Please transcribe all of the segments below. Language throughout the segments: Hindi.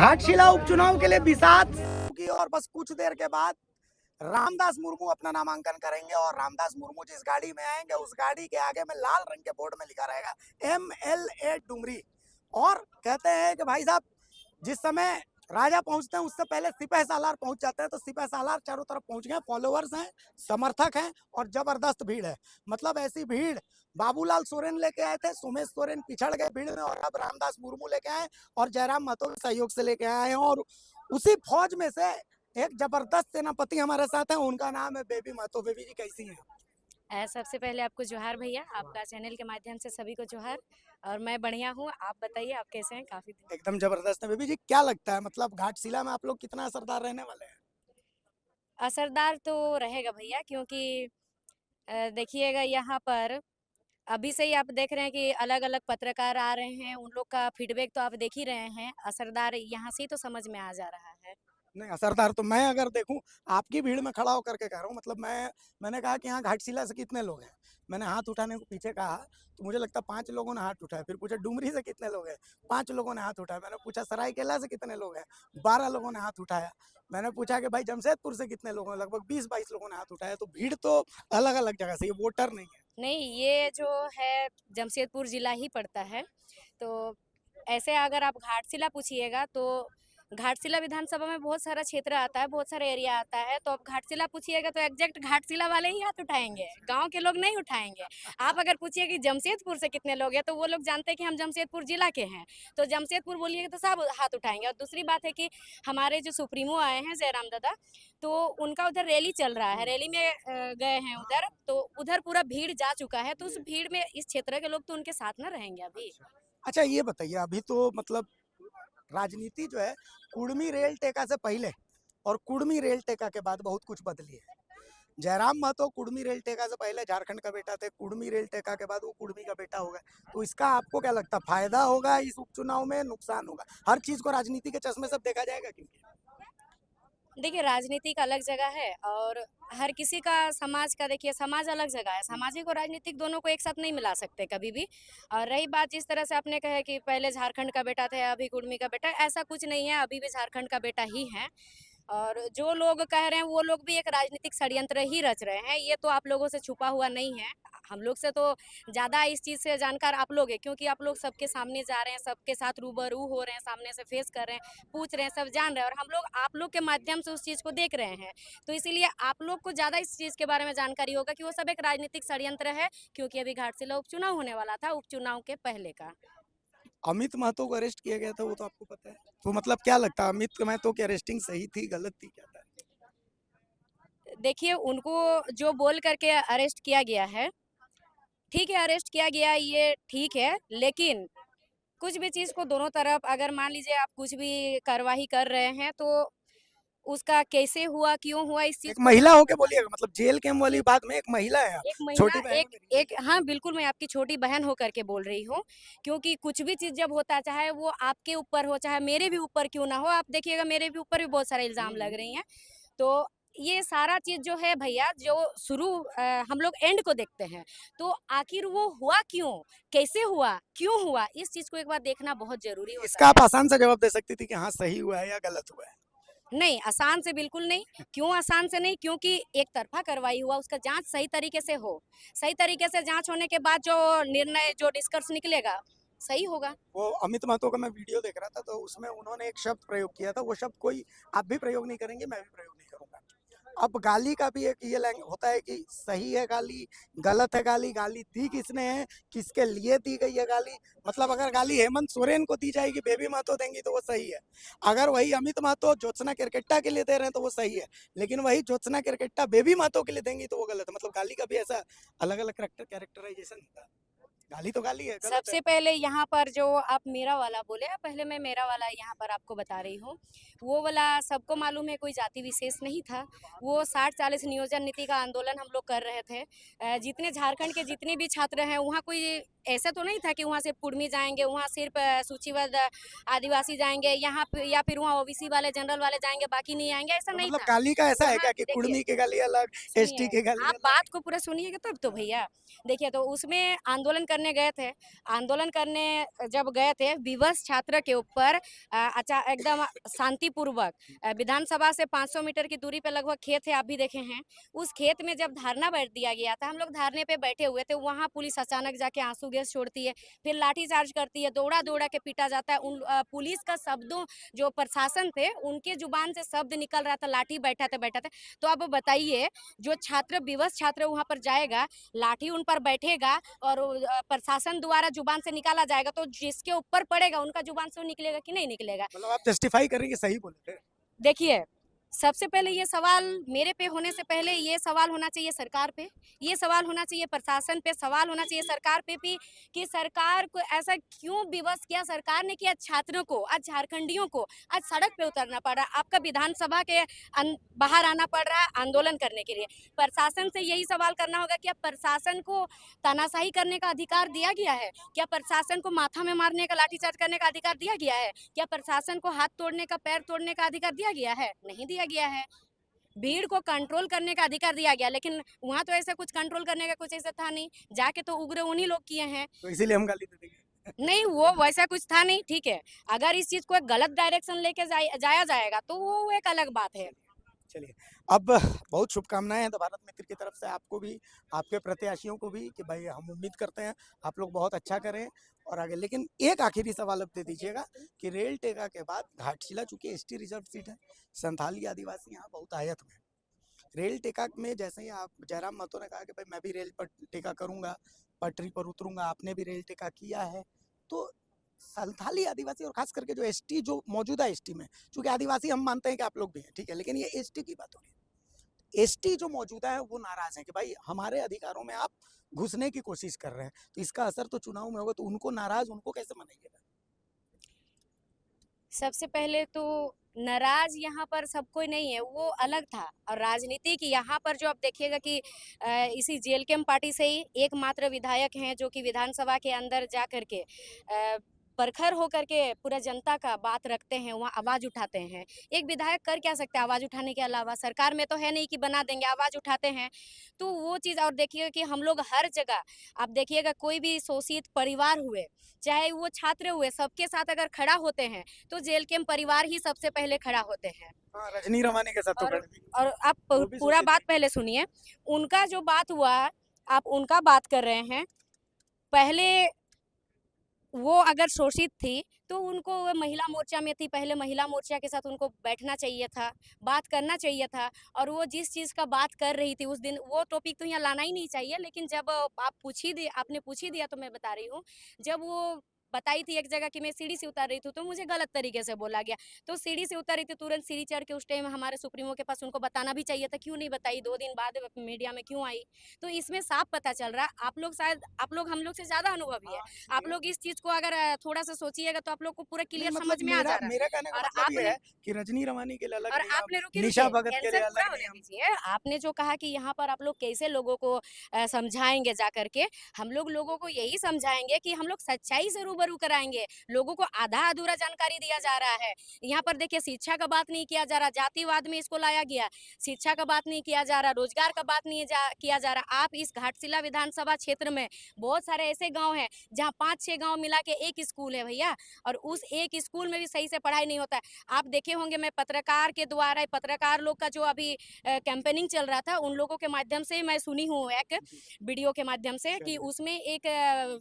घाटशिला उपचुनाव के लिए बिसात की और बस कुछ देर के बाद रामदास मुर्मू अपना नामांकन करेंगे और रामदास मुर्मू जिस गाड़ी में आएंगे उस गाड़ी के आगे में लाल रंग के बोर्ड में लिखा रहेगा MLA डुमरी। और कहते हैं कि भाई साहब जिस समय राजा पहुंचते हैं उससे पहले सिपह सालार पहुंच जाते हैं, तो सिपह सालार चारों तरफ पहुंच गए, फॉलोअर्स हैं, समर्थक हैं और जबरदस्त भीड़ है। मतलब ऐसी भीड़ बाबूलाल सोरेन लेके आए थे, सुमेश सोरेन पिछड़ गए भीड़ में और अब रामदास मुर्मू लेके आए और जयराम महतो के सहयोग से लेके आए हैं। और उसी फौज में से एक जबरदस्त सेनापति हमारे साथ है, उनका नाम है बेबी महतो। बेबी जी कैसी हैं? सबसे पहले आपको जोहार भैया, आपका चैनल के माध्यम से सभी को जोहार। और मैं बढ़िया हूँ, आप बताइए आप कैसे हैं? काफी दिन एकदम जबरदस्त है। बेबी जी क्या लगता है, मतलब घाटशिला में आप लोग कितना असरदार रहने वाले हैं? असरदार तो रहेगा भैया, क्योंकि देखिएगा यहाँ पर अभी से ही आप देख रहे हैं कि अलग अलग पत्रकार आ रहे हैं, उन लोग का फीडबैक तो आप देख ही रहे हैं। असरदार यहाँ से ही तो समझ में आ जा रहा है। नहीं असरदार तो मैं अगर देखूं आपकी भीड़ में खड़ा होकर के कह रहा हूँ, मतलब मैंने कहा कि यहाँ घाटशिला से कितने लोग हैं, मैंने हाथ उठाने को पीछे कहा तो मुझे लगता 5 लोगों ने हाथ उठाया। फिर पूछा डुमरी से कितने लोग हैं, 5 लोगों ने हाथ उठाया। मैंने पूछा सरायकेला से कितने लोग हैं, 12 लोगों ने हाथ उठाया। मैंने पूछा कि भाई जमशेदपुर से कितने लोग हैं, लगभग 20-22 लोगों ने हाथ उठाया। तो भीड़ तो अलग अलग जगह से, ये वोटर नहीं है। नहीं, ये जो है जमशेदपुर जिला ही पड़ता है। तो ऐसे अगर आप घाटशिला पूछिएगा तो घाटशिला विधानसभा में बहुत सारा क्षेत्र आता है, बहुत सारा एरिया आता है। तो अब घाटशिला पूछिएगा तो एग्जैक्ट घाटशिला वाले ही हाथ उठाएंगे, गांव के लोग नहीं उठाएंगे। आप अगर पूछिए कि जमशेदपुर से कितने लोग हैं तो वो लोग जानते हैं कि हम जमशेदपुर जिला के हैं, तो जमशेदपुर बोलिएगा तो सब हाथ उठाएंगे। और दूसरी बात है कि हमारे जो सुप्रीमो आए हैं जयराम दादा, तो उनका उधर रैली चल रहा है, रैली में गए हैं उधर, तो उधर पूरा भीड़ जा चुका है। तो उस भीड़ में इस क्षेत्र के लोग तो उनके साथ ना रहेंगे अभी। अच्छा ये बताइए, अभी तो मतलब राजनीति जो है कुड़मी रेल टेका से पहले और कुड़मी रेल टेका के बाद बहुत कुछ बदली है। जयराम महतो कुड़मी रेल टेका से पहले झारखंड का बेटा थे, कुड़मी रेल टेका के बाद वो कुड़मी का बेटा हो गए। तो इसका आपको क्या लगता है, फायदा होगा इस उपचुनाव में, नुकसान होगा? हर चीज को राजनीति के चश्मे से देखा जाएगा क्योंकि देखिए, राजनीति का अलग जगह है और हर किसी का समाज का, देखिए समाज अलग जगह है, सामाजिक और राजनीतिक दोनों को एक साथ नहीं मिला सकते कभी भी। और रही बात जिस तरह से आपने कहा कि पहले झारखंड का बेटा थे अभी कुर्मी का बेटा, ऐसा कुछ नहीं है, अभी भी झारखंड का बेटा ही है। और जो लोग कह रहे हैं वो लोग भी एक राजनीतिक षड्यंत्र ही रच रहे हैं, ये तो आप लोगों से छुपा हुआ नहीं है। हम लोग से तो ज़्यादा इस चीज़ से जानकार आप लोग हैं, क्योंकि आप लोग सबके सामने जा रहे हैं, सबके साथ रूबरू हो रहे हैं, सामने से फेस कर रहे हैं, पूछ रहे हैं, सब जान रहे हैं। और हम लोग आप लोग के माध्यम से उस चीज़ को देख रहे हैं, तो इसीलिए आप लोग को ज़्यादा इस चीज़ के बारे में जानकारी होगा कि वो सब एक राजनीतिक षड्यंत्र है। क्योंकि अभी घाटशिला उपचुनाव होने वाला था, उपचुनाव के पहले का। अमित महतो को अरेस्ट किया गया था, वो तो आपको पता है। तो मतलब क्या लगता है, अमित महतो की अरेस्टिंग सही थी, गलत थी, क्या था? देखिए, उनको जो बोल करके अरेस्ट किया गया है, ठीक है, अरेस्ट किया गया ये ठीक है, लेकिन कुछ भी चीज़ को दोनों तरफ अगर मान लीजिए आप कुछ भी कार्रवाई कर रहे हैं तो उसका कैसे हुआ, क्यों हुआ, इस एक चीज़ को महिला ध्यान। होके बोलिएगा, मतलब जेल कैम वाली बात में एक महिला है आप, एक महिला, छोटी बहन है एक मेरी। एक हाँ, बिल्कुल मैं आपकी छोटी बहन होकर के बोल रही हूँ, क्योंकि कुछ भी चीज़ जब होता है, चाहे वो आपके ऊपर हो, चाहे मेरे भी ऊपर क्यों ना हो, आप देखिएगा मेरे भी ऊपर भी बहुत सारे इल्ज़ाम लग रही हैं। तो ये सारा चीज़ जो है भैया, जो शुरू हम लोग एंड को देखते हैं, तो आखिर वो हुआ क्यों? कैसे हुआ? क्यों हुआ? इस चीज़ को एक बार देखना बहुत ज़रूरी होता इसका है। आप आसान सा जवाब दे सकती थी कि हाँ सही हुआ है या गलत हुआ है? नहीं, आसान से बिल्कुल नहीं। क्यों आसान से नहीं? क्योंकि एक तरफ़ा कार्रवाई हुआ, उसका जाँच सही तरीके से हो। सही तरीके से जाँच होने के बाद जो निर्णय, जो निष्कर्ष निकलेगा, सही होगा। वो अमित महतो का मैं वीडियो देख रहा था, तो उसमें उन्होंने एक शब्द प्रयोग किया था, वो शब्द कोई आप भी प्रयोग नहीं करेंगे, मैं भी प्रयोग नहीं करूंगा। अब गाली का भी एक ये लैंग होता है कि सही है गाली, गलत है गाली, गाली दी किसने है, किसके लिए दी गई है गाली। मतलब अगर गाली हेमंत सोरेन को दी जाएगी, बेबी महतो देंगी तो वो सही है। अगर वही अमित महतो ज्योत्सना केरकेट्टा के लिए दे रहे हैं तो वो सही है। लेकिन वही ज्योत्सना केरकेट्टा बेबी महतो के लिए देंगी तो वो गलत है। मतलब गाली का भी ऐसा अलग अलग कैरेक्टराइजेशन होता है। गाली तो गाली है, गलत है। सबसे पहले यहाँ पर जो आप मेरा वाला बोले, पहले मैं मेरा वाला यहाँ पर आपको बता रही हूँ। वो वाला सबको मालूम है, कोई जाति विशेष नहीं था। वो 60-40 नियोजन नीति का आंदोलन हम लोग कर रहे थे। जितने झारखंड के जितने भी छात्र हैं, वहाँ कोई ऐसा तो नहीं था कि वहाँ सिर्फ कुर्मी जाएंगे, वहाँ सिर्फ सूचीबद्ध आदिवासी जाएंगे, यहाँ या फिर वहाँ ओबीसी वाले जनरल वाले जाएंगे, बाकी नहीं आएंगे, ऐसा तो नहीं मतलब था। गाली का ऐसा है वहाँ क्या कि देखिए, कुर्मी के गाली अलग, एसटी सुनिए, के गाली आप अलग? बात को पूरा सुनिएगा तब तो भैया। देखिए, तो उसमें आंदोलन करने गए थे। आंदोलन करने जब गए थे, विवश छात्र के ऊपर एकदम शांतिपूर्वक विधानसभा से 500 मीटर की दूरी पे लगभग खेत है, आप भी देखे हैं। उस खेत में जब धरना बैठ दिया गया था, हम लोग धरने पे बैठे हुए थे, वहाँ पुलिस अचानक जाके आंसू गैस छोड़ती है, फिर लाठीचार्ज करती है, दौड़ा-दौड़ा के पीटा जाता है। पुलिस का शब्दों, जो प्रशासन थे, उनके जुबान से शब्द निकल रहा था, लाठी बैठाते-बैठाते। तो अब बताइए, जो छात्र विवश छात्र वहाँ पर जाएगा, लाठी उन पर बैठेगा और प्रशासन द्वारा जुबान से निकाला जाएगा, तो जिसके ऊपर पड़ेगा उनका जुबान से वो निकलेगा कि नहीं निकलेगा? मतलब आप जस्टिफाई कर रही हैं कि सही बोले थे? देखिए, सबसे पहले ये सवाल मेरे पे होने से पहले ये सवाल होना चाहिए सरकार पे, ये सवाल होना चाहिए प्रशासन पे, सवाल होना चाहिए सरकार पे भी कि सरकार को ऐसा क्यों विवश किया सरकार ने कि आज छात्रों को, आज झारखंडियों को आज सड़क पे उतरना पड़ रहा है, आपका विधानसभा के बाहर आना पड़ रहा है आंदोलन करने के लिए। प्रशासन से यही सवाल करना होगा, क्या प्रशासन को तानाशाही करने का अधिकार दिया गया है? क्या प्रशासन को माथा में मारने का, लाठीचार्ज करने का अधिकार दिया गया है? क्या प्रशासन को हाथ तोड़ने का, पैर तोड़ने का अधिकार दिया गया है? नहीं दिया गया है। भीड़ को कंट्रोल करने का अधिकार दिया गया, लेकिन वहाँ तो ऐसा कुछ कंट्रोल करने का कुछ ऐसा था नहीं। जाके तो उग्र उन्हीं लोग किए हैं। तो इसीलिए हम गाली दे देंगे। नहीं, वो वैसा कुछ था नहीं, ठीक है। अगर इस चीज़ को एक गलत डायरेक्शन लेके जाया जाएगा, तो वो एक अलग बात है। चलिए, अब बहुत शुभकामनाएं हैं द भारत मित्र की तरफ से आपको भी, आपके प्रत्याशियों को भी, कि भाई हम उम्मीद करते हैं आप लोग बहुत अच्छा करें और आगे। लेकिन एक आखिरी सवाल अब दे दीजिएगा कि रेल टेका के बाद घाटशिला चूंकि एसटी रिजर्व सीट है, संथाली आदिवासी यहाँ बहुत आयत में, रेल टेका में जैसे ही आप जयराम महतो ने कहा कि भाई मैं भी रेल पर टेका करूंगा, पटरी पर उतरूंगा, आपने भी रेल टेका किया है, तो संथाली आदिवासी और खास करके जो एसटी, जो मौजूदा एसटी में, चूंकि आदिवासी हम मानते हैं कि आप लोग भी हैं, ठीक है, लेकिन ये एसटी की बात हो रही है, एसटी जो मौजूदा है वो नाराज है कि भाई हमारे अधिकारों में आप घुसने की कोशिश कर रहे हैं, तो इसका असर तो चुनाव में होगा, तो उनको नाराज, उनको कैसे मनाइएगा? सबसे पहले तो नाराज यहाँ पर सब कोई नहीं है, वो अलग था। और राजनीति की यहाँ पर जो आप देखिएगा कि इसी जेएलकेएम पार्टी से ही एकमात्र विधायक हैं जो कि विधानसभा के अंदर जा करके प्रखर होकर के पूरा जनता का बात रखते हैं, वहाँ आवाज़ उठाते हैं। एक विधायक कर क्या सकता है आवाज़ उठाने के अलावा? सरकार में तो है नहीं कि बना देंगे, आवाज़ उठाते हैं। तो वो चीज़, और देखिएगा कि हम लोग हर जगह, आप देखिएगा कोई भी शोषित परिवार हुए, चाहे वो छात्र हुए, सबके साथ अगर खड़ा होते हैं तो जेएलकेएम परिवार ही सबसे पहले खड़ा होते हैं। हाँ, रजनी रवानी के साथ तो और खड़े थे, और आप वो भी पूरा शोषित बात थी। पहले सुनिए। उनका जो बात हुआ, आप उनका बात कर रहे हैं। पहले वो अगर शोषित थी, तो उनको, वो महिला मोर्चा में थी, पहले महिला मोर्चा के साथ उनको बैठना चाहिए था, बात करना चाहिए था। और वो जिस चीज़ का बात कर रही थी उस दिन, वो टॉपिक तो यहाँ लाना ही नहीं चाहिए, लेकिन जब आपने पूछ ही दिया तो मैं बता रही हूँ। जब वो बताई थी एक जगह कि मैं सीढ़ी से उतर रही थी, तो मुझे गलत तरीके से बोला गया। तो सीढ़ी से उतर रही थी, तुरंत सीढ़ी चढ़ के उस टाइम हमारे सुप्रीमो के पास उनको बताना भी चाहिए था, क्यों नहीं बताई? 2 दिन बाद मीडिया में क्यों आई? तो इसमें साफ पता चल रहा है, आप लोग हम लोग से ज़्यादा अनुभवी है। हाँ, आप इसलिए लोग इस चीज़ को अगर थोड़ा-सा सोचिएगा तो आप लोग को पूरा नहीं, क्लियर मतलब समझ में आ जा मेरा रहा है। मेरा कहने का और मतलब ये आपने है कि रजनी रवानी के लिए अलग और नियम, आपने निशा रुकिए, भगत के लिए कैंसल पूरा अलग होने नियम। दीजिए। आपने जो कहा कि यहाँ पर आप लोग कैसे लोगों को समझाएँगे जा कर के, हम लोग लोगों को यही समझाएँगे कि हम लोग सच्चाई से रूबरू कराएँगे। लोगों को आधा-अधूरा जानकारी दिया जा रहा है। यहाँ पर देखिए, शिक्षा का बात नहीं किया जा रहा, जातिवाद में इसको लाया गया। शिक्षा का बात नहीं किया जा रहा, रोजगार का बात नहीं किया जा रहा। आप इस घाटशिला विधानसभा क्षेत्र में बहुत सारे ऐसे गाँव हैं, जहाँ 5-6 गाँव मिला के एक स्कूल है भैया, और उस एक स्कूल में भी सही से पढ़ाई नहीं होता है। आप देखे होंगे, मैं पत्रकार के द्वारा, पत्रकार लोग का जो अभी कैंपेनिंग चल रहा था, उन लोगों के माध्यम से मैं सुनी हूँ एक वीडियो के माध्यम से, कि चलिए, उसमें एक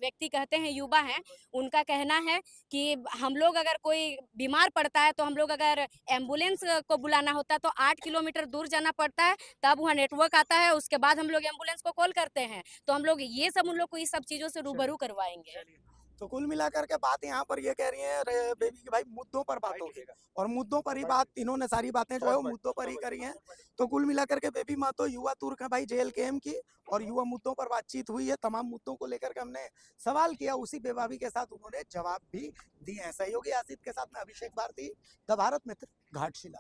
व्यक्ति कहते हैं, युवा हैं, उनका कहना है कि हम लोग अगर कोई बीमार पड़ता है, तो हम लोग अगर एम्बुलेंस को बुलाना होता है तो 8 किलोमीटर दूर जाना पड़ता है, तब वहाँ नेटवर्क आता है, उसके बाद हम लोग एम्बुलेंस को कॉल करते हैं। तो हम लोग ये सब, उन लोग को इस सब चीज़ों से रूबरू करवाएँगे। चलिए। तो कुल मिलाकर के बात यहाँ पर ये कह रही है बेबी कि भाई मुद्दों पर बात होगी, और मुद्दों पर ही बात, इन्होंने सारी बातें जो है वो मुद्दों पर ही करी हैं। तो कुल मिलाकर के बेबी महतो युवा तुर्क है भाई, जेएलकेएम की, और युवा मुद्दों पर बातचीत हुई है, तमाम मुद्दों को लेकर के हमने सवाल किया, उसी बेबावी के साथ उन्होंने जवाब भी दिए हैं। सहयोगी आसिफ के साथ में अभिषेक भारती, द भारत मित्र, घाटशिला।